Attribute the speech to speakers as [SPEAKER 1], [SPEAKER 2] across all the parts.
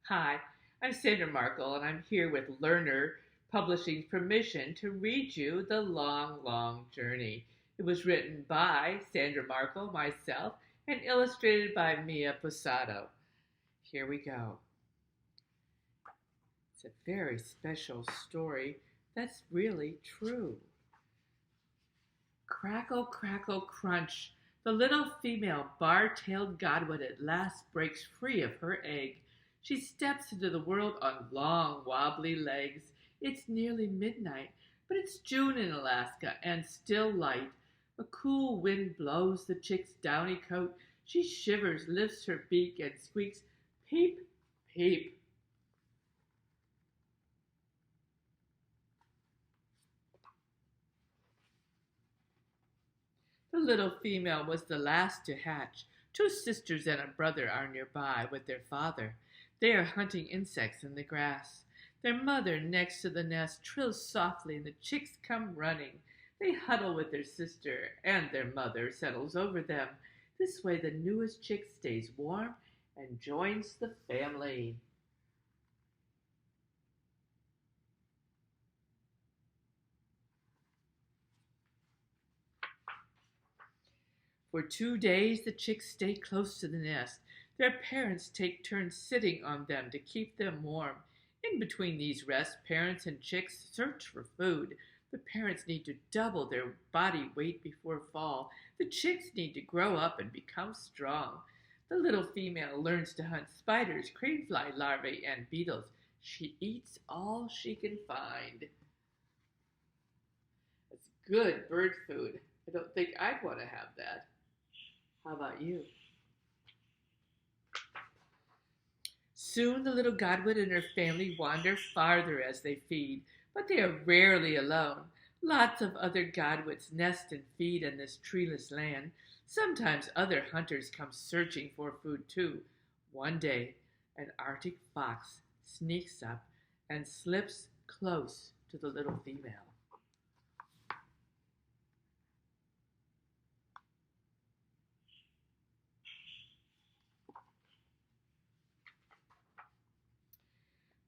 [SPEAKER 1] Hi, I'm Sandra Markle, and I'm here with Learner Publishing's permission to read you The Long, Long Journey. It was written by Sandra Markle, myself, and illustrated by Mia Posado. Here we go. It's a very special story that's really true. Crackle, crackle, crunch. The little female bar-tailed godwit at last breaks free of her egg. She steps into the world on long, wobbly legs. It's nearly midnight, but it's June in Alaska and still light. A cool wind blows the chick's downy coat. She shivers, lifts her beak, and squeaks, "Peep, peep." The little female was the last to hatch. Two sisters and a brother are nearby with their father. They are hunting insects in the grass. Their mother, next to the nest, trills softly, and the chicks come running. They huddle with their sister, and their mother settles over them. This way, the newest chick stays warm and joins the family. For 2 days, the chicks stay close to the nest. Their parents take turns sitting on them to keep them warm. In between these rests, parents and chicks search for food. The parents need to double their body weight before fall. The chicks need to grow up and become strong. The little female learns to hunt spiders, cranefly larvae, and beetles. She eats all she can find. It's good bird food. I don't think I'd want to have that. How about you? Soon the little godwit and her family wander farther as they feed, but they are rarely alone. Lots of other godwits nest and feed in this treeless land. Sometimes other hunters come searching for food too. One day, an Arctic fox sneaks up and slips close to the little female.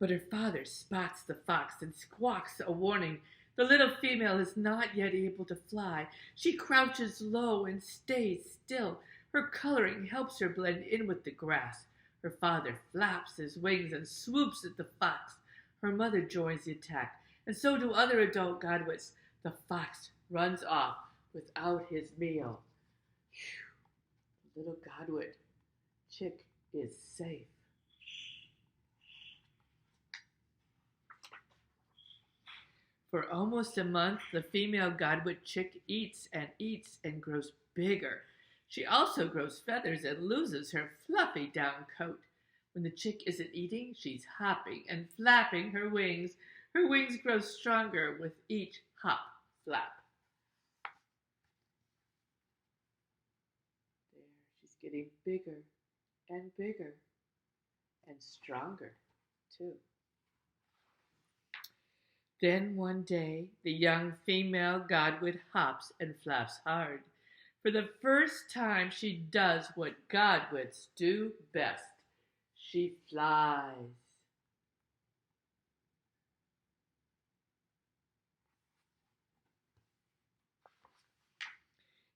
[SPEAKER 1] But her father spots the fox and squawks a warning. The little female is not yet able to fly. She crouches low and stays still. Her coloring helps her blend in with the grass. Her father flaps his wings and swoops at the fox. Her mother joins the attack, and so do other adult godwits. The fox runs off without his meal. Phew, the little godwit chick is safe. For almost a month, the female godwit chick eats and grows bigger. She also grows feathers and loses her fluffy down coat. When the chick isn't eating, she's hopping and flapping her wings. Her wings grow stronger with each hop, flap. There, she's getting bigger and bigger and stronger, too. Then one day the young female godwit hops and flaps hard. For the first time she does what godwits do best. She flies.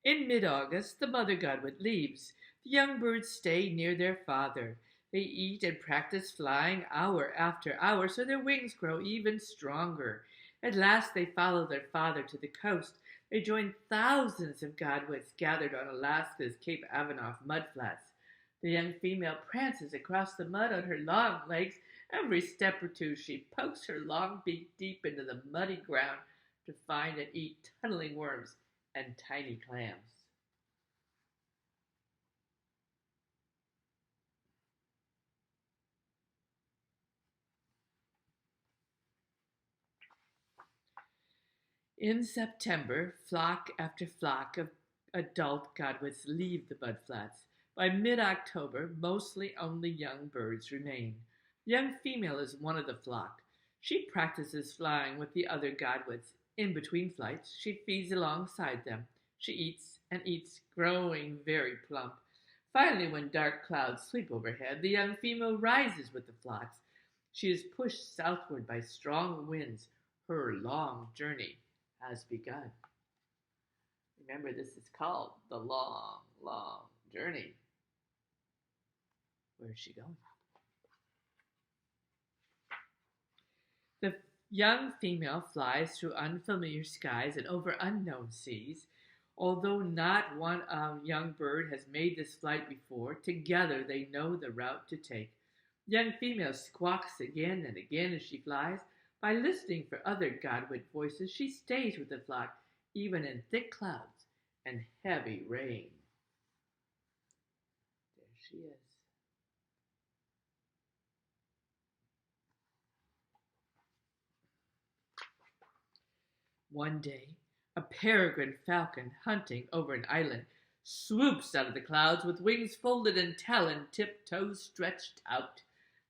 [SPEAKER 1] In mid-August, the mother godwit leaves. The young birds stay near their father. They eat and practice flying hour after hour so their wings grow even stronger. At last they follow their father to the coast. They join thousands of godwits gathered on Alaska's Cape Avanoff mudflats. The young female prances across the mud on her long legs. Every step or two she pokes her long beak deep into the muddy ground to find and eat tunneling worms and tiny clams. In September, flock after flock of adult godwits leave the mudflats. By mid-October, mostly only young birds remain. The young female is one of the flock. She practices flying with the other godwits. In between flights, she feeds alongside them. She eats and eats, growing very plump. Finally, when dark clouds sweep overhead, the young female rises with the flocks. She is pushed southward by strong winds. Her long journey has begun. Remember, this is called the long, long journey. Where is she going? The young female flies through unfamiliar skies and over unknown seas. Although not one young bird has made this flight before, together they know the route to take. The young female squawks again and again as she flies. By listening for other godwit voices, she stays with the flock, even in thick clouds and heavy rain. There she is. One day, a peregrine falcon hunting over an island swoops out of the clouds with wings folded and talon tiptoes stretched out.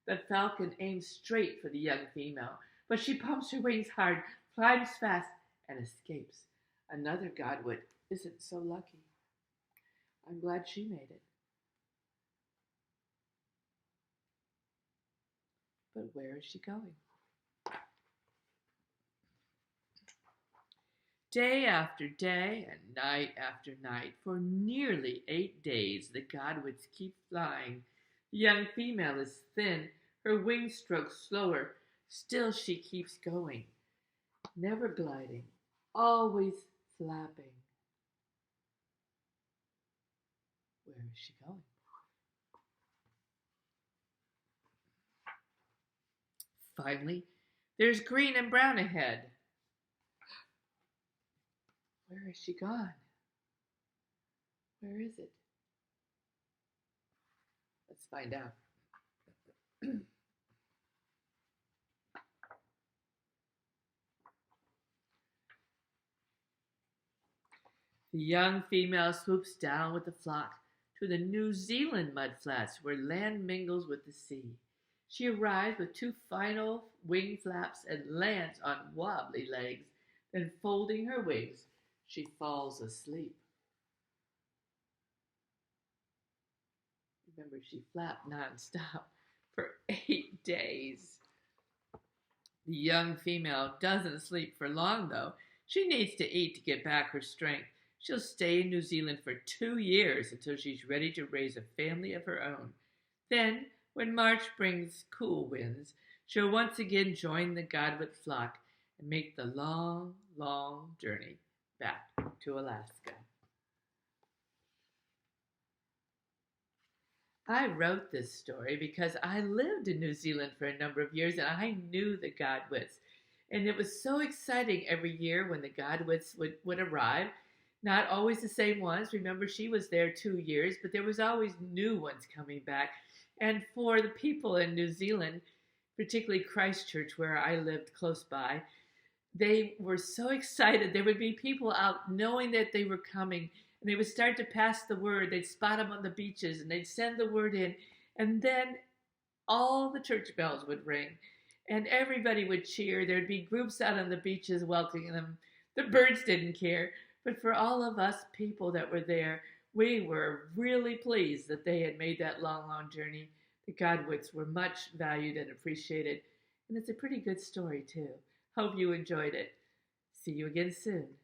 [SPEAKER 1] The falcon aims straight for the young female, but she pumps her wings hard, climbs fast, and escapes. Another godwit isn't so lucky. I'm glad she made it. But where is she going? Day after day and night after night, for nearly 8 days, the godwits keep flying. The young female is thin, her wing strokes slower. Still she keeps going, never gliding, always flapping. Where is she going? Finally, there's green and brown ahead. Where has she gone? Where is it? Let's find out. The young female swoops down with the flock to the New Zealand mudflats where land mingles with the sea. She arrives with two final wing flaps and lands on wobbly legs. Then, folding her wings, she falls asleep. Remember, she flapped nonstop for 8 days. The young female doesn't sleep for long, though. She needs to eat to get back her strength. She'll stay in New Zealand for 2 years until she's ready to raise a family of her own. Then, when March brings cool winds, she'll once again join the godwit flock and make the long, long journey back to Alaska. I wrote this story because I lived in New Zealand for a number of years and I knew the godwits. And it was so exciting every year when the godwits would arrive. Not always the same ones. Remember, she was there 2 years, but there was always new ones coming back. And for the people in New Zealand, particularly Christchurch, where I lived close by, they were so excited. There would be people out knowing that they were coming, and they would start to pass the word. They'd spot them on the beaches, and they'd send the word in. And then all the church bells would ring, and everybody would cheer. There'd be groups out on the beaches welcoming them. The birds didn't care. But for all of us people that were there, we were really pleased that they had made that long, long journey. The godwits were much valued and appreciated. And it's a pretty good story, too. Hope you enjoyed it. See you again soon.